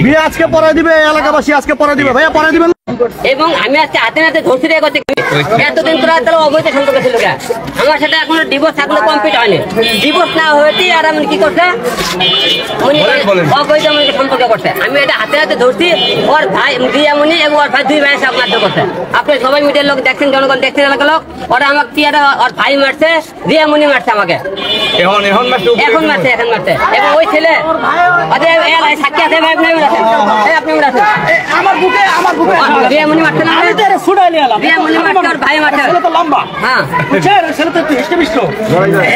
বিয়ে আজকে পড়াই দিবে, এলাকাবাসী আজকে পড়াই দিবে। ভাইয়া পড়াই দিবেন। এবং আমি আজকে হাতে নাতে ধরছি রে করতে এতদিন তোরা তাহলে অবৈধ সম্পর্ক ছিল আমার সাথে এখনো ডিভোর্স থাকলে কমপ্লিট হয়নি। ডিভোর্স না হয়েছে আর আমি কি করছে অবৈধ আমাকে সম্পর্ক করছে। আমি এটা হাতে হাতে ধরছি। ওর ভাই রিয়ামণি এবং ওর ভাই দুই ভাই সব মারধর করছে। আপনি সবাই মিডিয়ার লোক দেখছেন, জনগণ দেখছেন, এলাকার লোক। ওরা আমাকে কি একটা ওর ভাই মারছে, রিয়ামণি মারছে আমাকে এখন মারছে এবং ওই ছেলে সাক্ষী আছে ভাই আপনি আমার বুকে রিয়ামণি মারছে না রিয়ামণি মারছে ওর ভাই মারছে লম্বা হ্যাঁ ছেলে তো হিষ্টমিষ্ট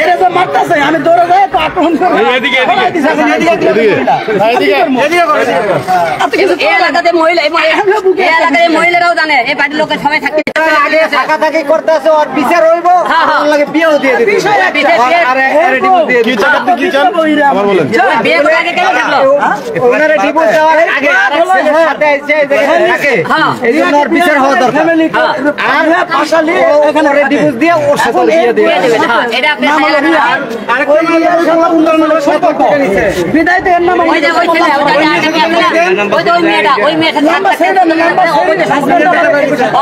এরা যে মারতেছে আমি দৌড়ে যাই তো আক্রমণ করব এদিকে এই এলাকাতে মহিলারাও জানে এই বাড়ির লোকের সবাই থাকতে আগে থাকাথাকি করতেছে আর বিচার হইব আমার লাগে বিয়েও দিয়ে দিবি আরে ডিভোর্স দিয়ে কি চান আপনি কি চান আবার বলেন বিয়ে করে আগে কেন থাকলো ওনারে ডিভোর্স দেওয়ার আগে আরেকজনের সাথে এসে থাকে এই জন্য আর বিচার হওয়া দরকার আর পাশালি এখানে ডিভোর্স দিয়ে ওর সাথে বিয়ে দিয়ে দিবেন হ্যাঁ এটা আপনি আরেকটা উন্নয়নের সম্পর্ক বিদায় দেন না ওই যে ওই ছেলে ওই মেয়েটা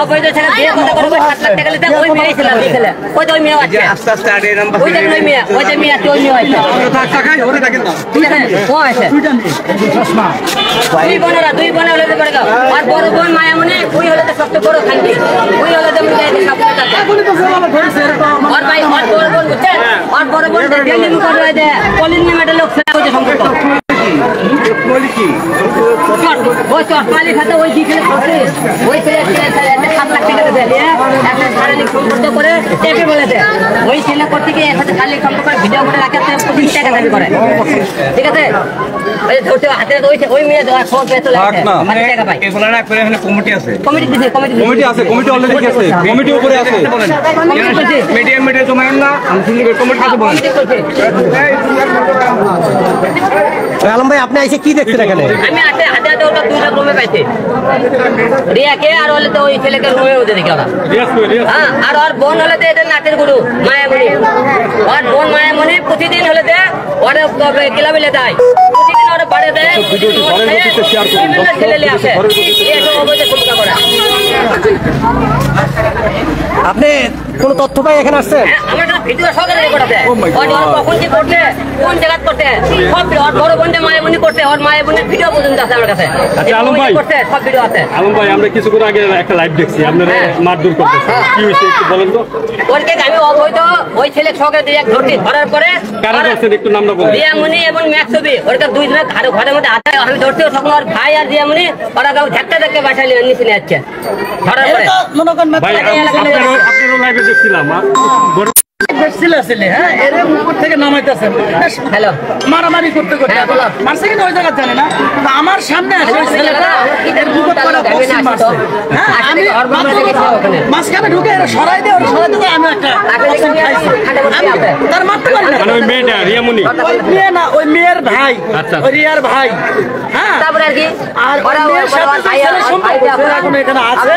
অবৈধ ছেলে বিয়ে কথা করে 7 লাখ টাকা নিতে ওই মেয়ে ছিল ওই যে ওই মেয়ে আছে আস্তে আস্তে আড়ে নাম্বার ওই যে মেয়ে আছে ওই মেয়ে আছে টাকাই ওরে দেখেন না ঠিক আছে ও আছে চশমা দুই বোনের হলে পড়ে গেল আর বড় বোন মায়ামণি ওই হলে তো সবচেয়ে বড় খান্তি ওই হলে তো মুখে সব কথা এখনই তো সব ধরেছে আর ভাই আর বড় বোন বুঝছেন আর বড় বোন দিল্লি মুখ করে দেয় কলিং মেডেল লোক সেটা হচ্ছে সম্পর্ক ওই চশমালি খাতে ওই দিকে ওই ছেলে 7 লাখ টাকা দেয় একটা শারীরিক সম্পর্ক করে টেপে বলে দেয় ওই ছেলে করতে গিয়ে একসাথে শারীরিক সম্পর্ক ভিডিও করে রাখে 25 টাকা দাবি করে ঠিক আছে ওই ধরতে হাতে ওই মেয়ে দেওয়া সব পেয়ে চলে আসে মানে টাকা পায় এগুলা না করে এখানে কমিটি আছে কমিটি অলরেডি আছে কমিটি উপরে আছে বলেন মিডিয়া জমায়েন না আমি সিঙ্গেল কমিটি কাছে বলেন আলম ভাই আপনি এসে কি দেখছেন এখানে আমি হাতে হাতে ওটা দুইটা রুমে পাইছি রিয়াকে আর হলে তো ওই ছেলেকে রুমে ওদের দেখি ওরা হ্যাঁ আর ওর বোন হলে তো এদের নাচের গুরু মায়ামণি ওর বোন মায়ামণি প্রতিদিন হলে তো ওরা ক্লাবে লে দেয় প্রতিদিন ওরা বাড়ে দেয় ছেলে আসে আপনি কোন তথ্য পাই এখানে আসছেন আমার কাছে ভিডিও সহকারে রেকর্ড আছে কখন কি করতে কোন জায়গা করতে সব ওর বড় বোনটা মায়ামণি করতে ওর মায়ামণির ভিডিও পর্যন্ত আছে আমার কাছে আচ্ছা আলম ভাই করতে সব ভিডিও আছে আলম ভাই আমরা কিছুক্ষণ আগে একটা লাইভ দেখছি আপনারা মারধর করতেছেন কি হইছে একটু বলেন তো ওরকে আমি অবৈধ ওই ছেলে সহকারে দিয়ে ধরতে ধরার পরে কারা ধরছেন একটু নামটা বলুন রিয়ামণি এবং ম্যাক্সবি ওরকে দুই জনের ঘরের মধ্যে হাতে আমি ধরতে তখন ওর ভাই আর রিয়ামণি ওরা গাও ধাক্কা ধাক্কা বাসায় নিচে নিয়ে যাচ্ছে ধরার পরে ভাই আপনারও লাইভে দেখছিলাম মারামারি করতে করতে মারছে কিন্তু ওই জায়গা জানে না আমার সামনে আমি মাঝখানে ঢুকে সরাই দিয়ে আমি একটা তার মারতে পারি না ওই মেয়েটা রিয়ামণি ওই মেয়ে না ওই মেয়ের ভাই ওই রিয়ার ভাই হ্যাঁ তারপরে আর কি আর এখন এখানে আছে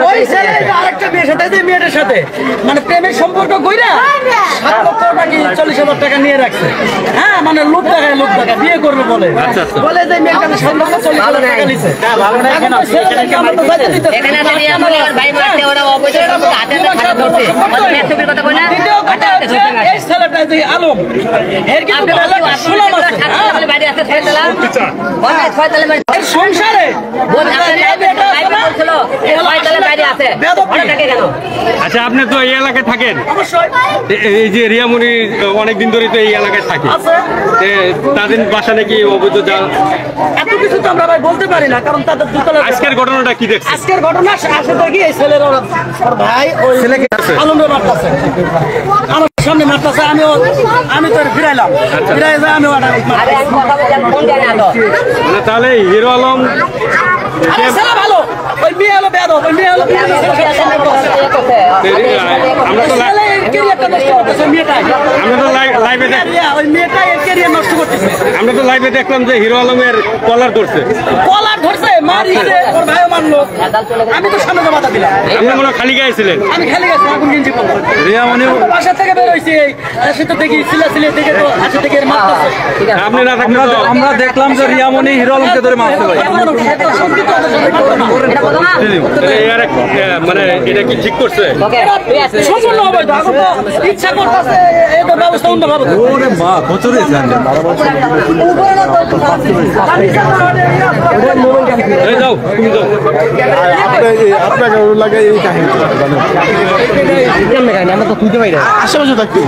ওই ছেলে আরেকটা মেয়ের সাথে যে মেয়েটার সাথে মানে প্রেমের সম্পর্ক কইরা 7 লক্ষ টাকা 40,000 টাকা নিয়ে রাখছে হ্যাঁ মানে লোক টাকা বিয়ে করবে বলে বলে যে মেয়েটা 7 লক্ষ 40,000 টাকা নিছে ভালো না এখানে রিয়ামণি আর ভাই মারতে ওরা অবৈধ হাতে হাতে ধরছে ম্যাক্সবির কথা কই না এই ছেলেটা যে আলম এর কি শুনলাম আছে বাড়ি আছে ছয়তলা ওই ছয়তলা বাড়ি সংসারে বোন লাইভ বলছিল ছয়তলা বাড়ি আছে ওরা থাকে কেন আচ্ছা আপনি তো এই এলাকায় থাকেন অবশ্যই এই যে রিয়ামণি অনেকদিন ধরে তো এই এলাকায় থাকে তাদের বাসা নাকি অবৈধ এত কিছু তো আমরা ভাই বলতে পারি না কারণ তাদের দুতলা আজকের ঘটনাটা কি দেখছেন আজকের ঘটনা আসে দেখি এই ছেলের ওর ভাই ওই ছেলেকে আলমরে মারতেছে আমার সামনে মারতেছে আমি তো ফিরাইলাম ফিরাই যায় আমি তাহলে হিরো আলম ছেলে ভালো ওই মেয়ে হলো বেয়াদব ওই মেয়ে হলো আমরা তো ক্যারিয়ারটা নষ্ট করতেছে মেয়েটাই। আমরা তো লাইভে ওই মেয়েটাই এর ক্যারিয়ার নষ্ট করতেছে। আমরা তো লাইভে দেখলাম যে হিরো আলমের কলার ধরছে। কলার ধরছে, মারিছে, ওর ভাইও মারলো। আমি তো সামনে বাধা দিলাম। আপনি মনে হয় খালি গায়ে ছিলেন। আমি খেলে গেছি, এখন গেঞ্জি পরলাম। রিয়ামণি বাসা থেকে বের হয়েছি, সে তো দেখি সিলে দেখে তো হাসি থেকে এর মারতেছে। আপনি না থাকলে তো আমরা দেখলাম যে রিয়ামণি হিরো আলমকে ধরে মারতে পারে। এর মানে এটা কি ঠিক করছে? সম্পূর্ণ অবৈধ। এখন তো ইচ্ছা করতেছে এদের ব্যবস্থা অন্যভাবে করতে। ওরে মা বছরে জানেন এই যাও তুমি যাও। আপনাকে লাগে এই কাহিনী আশেপাশে থাকতে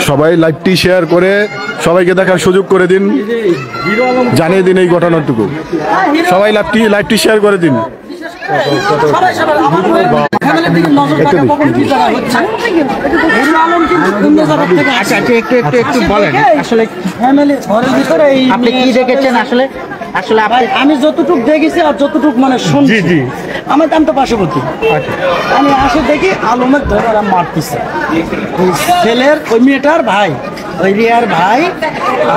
সবাই লাইভটি শেয়ার করে সবাইকে দেখার সুযোগ করে দিন, জানিয়ে দিন এই ঘটনাটুকু। সবাই লাইভটি শেয়ার করে দিন। সবাই আমার ফ্যামিলির দিকে নজর রাখা কখন কি করা হচ্ছে। হিরো আলম কিন্তু অন্য জায়গা থেকে আসে। একটু বলেন আসলে ফ্যামিলি ঘরের ভিতরে এই আপনি কি দেখেছেন আসলে আসলে ভাই, আমি যতটুক দেখেছি আর যতটুক মানে শুনছি, আমি তো পার্শ্ববর্তী, আমি আসে দেখি আলমের ধরে ওরা মারতেছে। ওই ছেলের ওই মেয়েটার ভাই, ওই রিয়ার ভাই,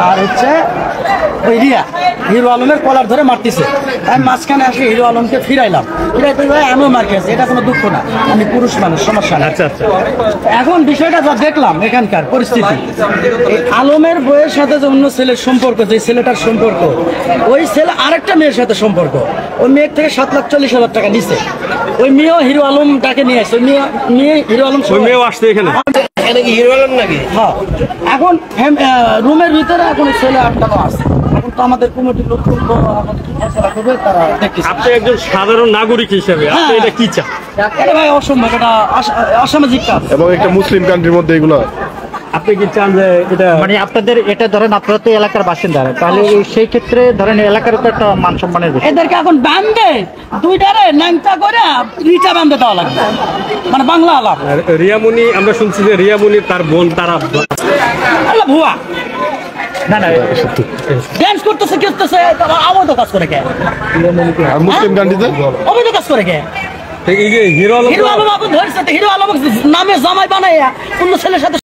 আর হচ্ছে ওই রিয়া হিরো আলমের কলার ধরে মারতেছে। আমি মাঝখানে আসে হিরো আলমকে ফিরাইলাম, ফিরাইতে ভাই আমিও মার খেয়েছি, এটা কোনো দুঃখ না, আমি পুরুষ মানুষ, সমস্যা না। এখন বিষয়টা যা দেখলাম এখানকার পরিস্থিতি, এই আলমের বইয়ের সাথে যে অন্য ছেলের সম্পর্ক, যে ছেলেটার সম্পর্ক, ওই ছেলে আরেকটা মেয়ের সাথে সম্পর্ক, ওই মেয়ের থেকে 7,40,000 টাকা নিছে। ওই মেয়েও হিরো আলমটাকে নিয়ে আসছে, ওই মেয়ে হিরো আলম ওই মেয়েও আসছে এখানে। হ্যাঁ, এখন রুমের ভিতরে এখন ওই ছেলে আটকানো আছে। এখন তো আমাদের কমিটির লোক করবে, তারা দেখতেছে। আপনি একজন সাধারণ নাগরিক হিসেবে আপনি এটা কি চান? এটা ভাই অসম্ভব, এটা অসামাজিক কাজ। এবং একটা মুসলিম কান্ট্রির মধ্যে এগুলো আপনি কি চান যে এটা মানে আপনাদের এটা ধরেন আপনারা তো এলাকার বাসিন্দা, তাহলে সেই ক্ষেত্রে ধরেন এলাকার তো একটা মান সম্মানের বিষয়। এদেরকে এখন বান্ধে দুইটারে ন্যাংটা করে রিটা বান্ধে দেওয়া লাগবে, মানে বাংলা আলাপ। রিয়ামণি, আমরা শুনছি যে রিয়ামণি তার বোন তারা আল্লাহ ভুয়া না না ড্যান্স করতেছে, কি করতেছে, তারা অবৈধ কাজ করে কে? আর মুসলিম কান্ট্রিতে অবৈধ কাজ করে কে? এই যে হিরো আলম হিরো আলম আপনি ধরছে, হিরো আলম নামে জামাই বানাইয়া অন্য ছেলের সাথে